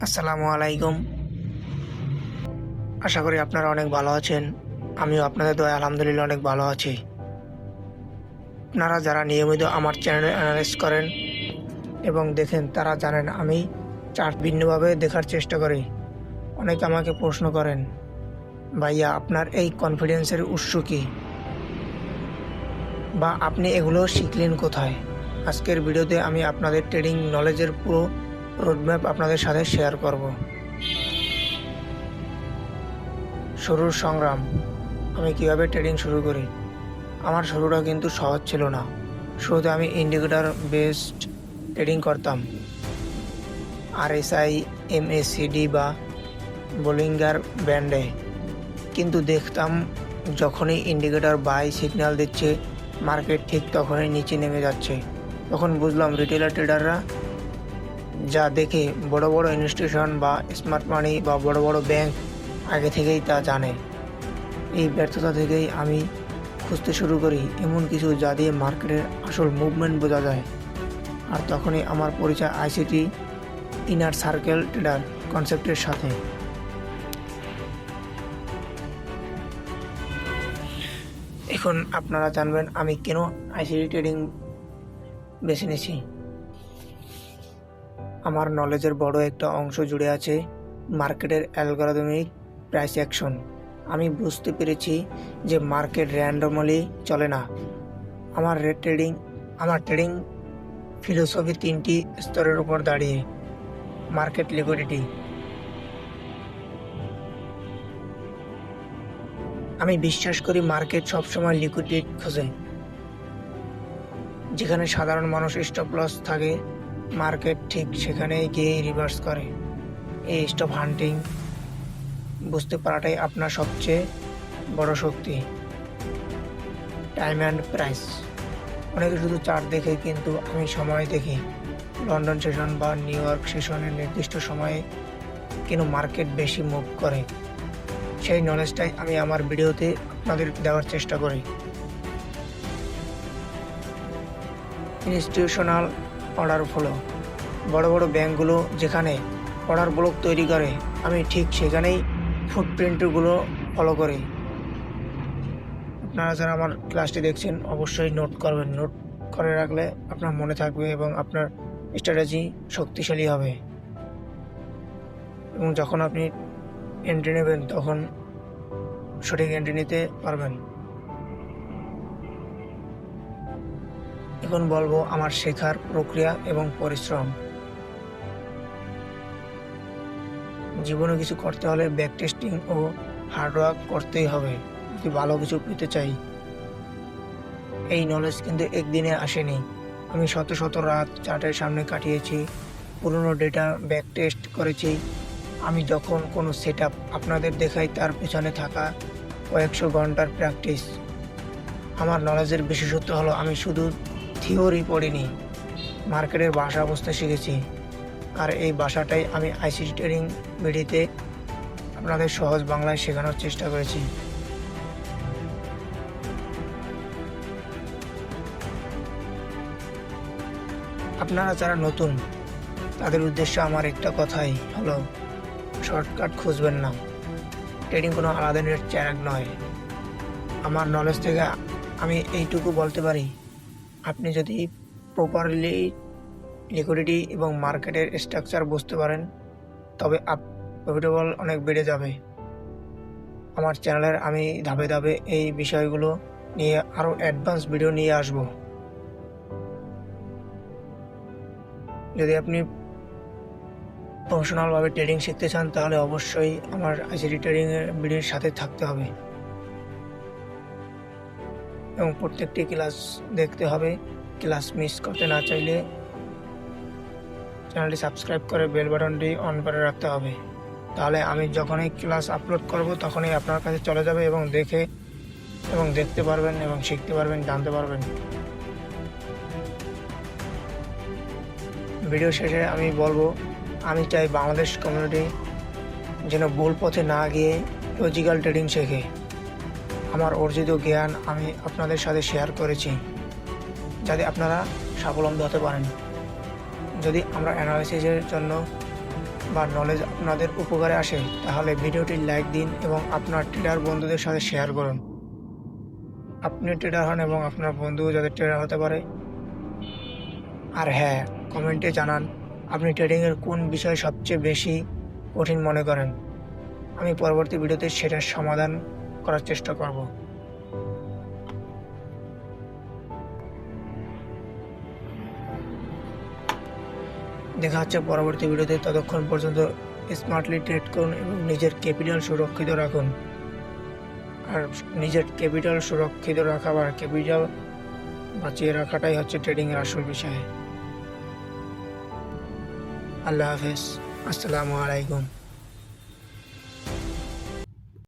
আসসালামু আলাইকুম। আশা করি আপনারা অনেক ভালো আছেন। আমিও আপনাদের দয়ায় আলহামদুলিল্লাহ অনেক ভালো আছি। আপনারা যারা নিয়মিত আমার চ্যানেলে অ্যানালাইজ করেন এবং দেখেন তারা জানেন আমি চার্ট ভিন্নভাবে দেখার চেষ্টা করি। অনেকে আমাকে প্রশ্ন করেন, ভাইয়া আপনার এই কনফিডেন্সের উৎস কী, বা আপনি এগুলো শিখলেন কোথায়? আজকের ভিডিওতে আমি আপনাদের ট্রেডিং নলেজের পুরো রোডম্যাপ আপনাদের সাথে শেয়ার করব। শুরুর সংগ্রাম। আমি কিভাবে ট্রেডিং শুরু করি? আমার শুরুটা কিন্তু সহজ ছিল না। শুরুতে আমি ইন্ডিকেটর বেসড ট্রেডিং করতাম, RSI, MACD বা বোলিঙ্গার ব্যান্ডে। কিন্তু দেখতাম যখনই ইন্ডিকেটর বাই সিগন্যাল দিচ্ছে, মার্কেট ঠিক তখনই নিচে নেমে যাচ্ছে। তখন বুঝলাম রিটেলার ট্রেডাররা যা দেখে বড় বড় ইনস্টিটিউশন বা স্মার্ট মানি বা বড় বড় ব্যাংক আগে থেকেই তা জানে। এই ব্যর্থতা থেকেই আমি খুঁজতে শুরু করি এমন কিছু যা দিয়ে মার্কেটের আসল মুভমেন্ট বোঝা যায়। আর তখনই আমার পরিচয় আইসিটি ইনার সার্কেল ট্রেডার কনসেপ্টের সাথে। এখন আপনারা জানবেন আমি কেন আইসিটি ট্রেডিং বেছে নিয়েছি। আমার নলেজের বড় একটা অংশ জুড়ে আছে মার্কেটের অ্যালগরিদমিক প্রাইস অ্যাকশন। আমি বুঝতে পেরেছি যে মার্কেট র্যান্ডমলি চলে না। আমার ট্রেডিং ফিলোসফি তিনটি স্তরের উপর দাঁড়িয়ে। Market liquidity. আমি বিশ্বাস করি মার্কেট সবসময় লিকুইডিটি খোঁজে। যেখানে সাধারণ মানুষ স্টপ লস থাকে, মার্কেট ঠিক সেখানেই গিয়ে রিভার্স করে। এই স্টপ হান্টিং বুঝতে পারাটাই আপনার সবচেয়ে বড় শক্তি। Time and price. অনেকে শুধু চার্ট দেখে, কিন্তু আমি সময় দেখি। লন্ডন সেশন বা নিউ ইয়র্ক সেশনের নির্দিষ্ট সময়ে কেন মার্কেট বেশি মুভ করে, সেই নলেজটাই আমি আমার ভিডিওতে আপনাদের দেওয়ার চেষ্টা করি। Institutional order follow. বড় বড় ব্যাংকগুলো যেখানে অর্ডার ব্লক তৈরি করে, আমি ঠিক সেখানেই ফুটপ্রিন্টগুলো ফলো করি। আপনারা যারা আমার ক্লাসটি দেখছেন অবশ্যই নোট করবেন। নোট করে রাখলে আপনার মনে থাকবে এবং আপনার স্ট্র্যাটেজি শক্তিশালী হবে। এবং যখন আপনি এন্ট্রি নেবেন তখন সঠিক এন্ট্রি নিতে পারবেন। এখন বলবো আমার শেখার প্রক্রিয়া এবং পরিশ্রম। জীবনে কিছু করতে হলে ব্যাক টেস্টিং ও হার্ডওয়ার্ক করতেই হবে যদি ভালো কিছু পেতে চাই। এই নলেজ কিন্তু একদিনে আসেনি। আমি শত শত রাত চার্টের সামনে কাটিয়েছি, পুরনো ডেটা ব্যাক টেস্ট করেছি। আমি যখন কোনো সেট আপ আপনাদের দেখাই, তার পেছনে থাকা কয়েকশো ঘন্টার প্র্যাকটিস। আমার নলেজের বিশেষত্ব হলো আমি শুধু থিওরি পড়িনি, মার্কেটের ভাষা বুঝতে শিখেছি। আর এই ভাষাটাই আমি আইসিটি ট্রেডিং ভিডিওতে আপনাদের সহজ বাংলায় শেখানোর চেষ্টা করেছি। আপনারা যারা নতুন, তাদের উদ্দেশ্য আমার একটা কথাই হলো, শর্টকাট খুঁজবেন না। ট্রেডিং কোনো আলাদা নেট চ্যানেল নয়। আমার নলেজ থেকে আমি এইটুকু বলতে পারি, আপনি যদি প্রপারলি লিকুইডিটি এবং মার্কেটের স্ট্রাকচার বুঝতে পারেন, তবে প্রফিটেবল অনেক বেড়ে যাবে। আমার চ্যানেলের আমি ধাপে ধাপে এই বিষয়গুলো নিয়ে আরও অ্যাডভান্স ভিডিও নিয়ে আসব। যদি আপনি প্রফেশনালভাবে ট্রেডিং শিখতে চান, তাহলে অবশ্যই আমার আইসিটি ট্রেডিংয়ের ভিডিওর সাথে থাকতে হবে এবং প্রত্যেকটি ক্লাস দেখতে হবে। ক্লাস মিস করতে না চাইলে চ্যানেলটি সাবস্ক্রাইব করে বেল বাটনটি অন করে রাখতে হবে। তাহলে আমি যখনই ক্লাস আপলোড করব তখনই আপনার কাছে চলে যাবে এবং দেখতে পারবেন এবং শিখতে পারবেন, জানতে পারবেন। ভিডিও শেষে আমি বলবো, আমি চাই বাংলাদেশ কমিউনিটি যেন ভুল পথে না গিয়ে লজিক্যাল ট্রেডিং শেখে। আমার অর্জিত জ্ঞান আমি আপনাদের সাথে শেয়ার করেছি যাতে আপনারা স্বাবলম্বী হতে পারেন। যদি আমরা অ্যানালাইসিসের জন্য বা নলেজ আপনাদের উপকারে আসে তাহলে ভিডিওটি লাইক দিন এবং আপনার ট্রেডার বন্ধুদের সাথে শেয়ার করুন। আপনি ট্রেডার হন এবং আপনার বন্ধুও যাতে ট্রেডার হতে পারে। আর হ্যাঁ, কমেন্টে জানান আপনি ট্রেডিংয়ের কোন বিষয় সবচেয়ে বেশি কঠিন মনে করেন। আমি পরবর্তী ভিডিওতে সেটার সমাধান করার চেষ্টা করব। দেখা হচ্ছে পরবর্তী ভিডিওতে। ততক্ষণ পর্যন্ত স্মার্টলি ট্রেড করুন এবং নিজের ক্যাপিটাল সুরক্ষিত রাখুন। আর নিজের ক্যাপিটাল সুরক্ষিত রাখা বা ক্যাপিটাল বাঁচিয়ে রাখাটাই হচ্ছে ট্রেডিংয়ের আসল বিষয়। আল্লাহ হাফেজ। আসসালামু আলাইকুম।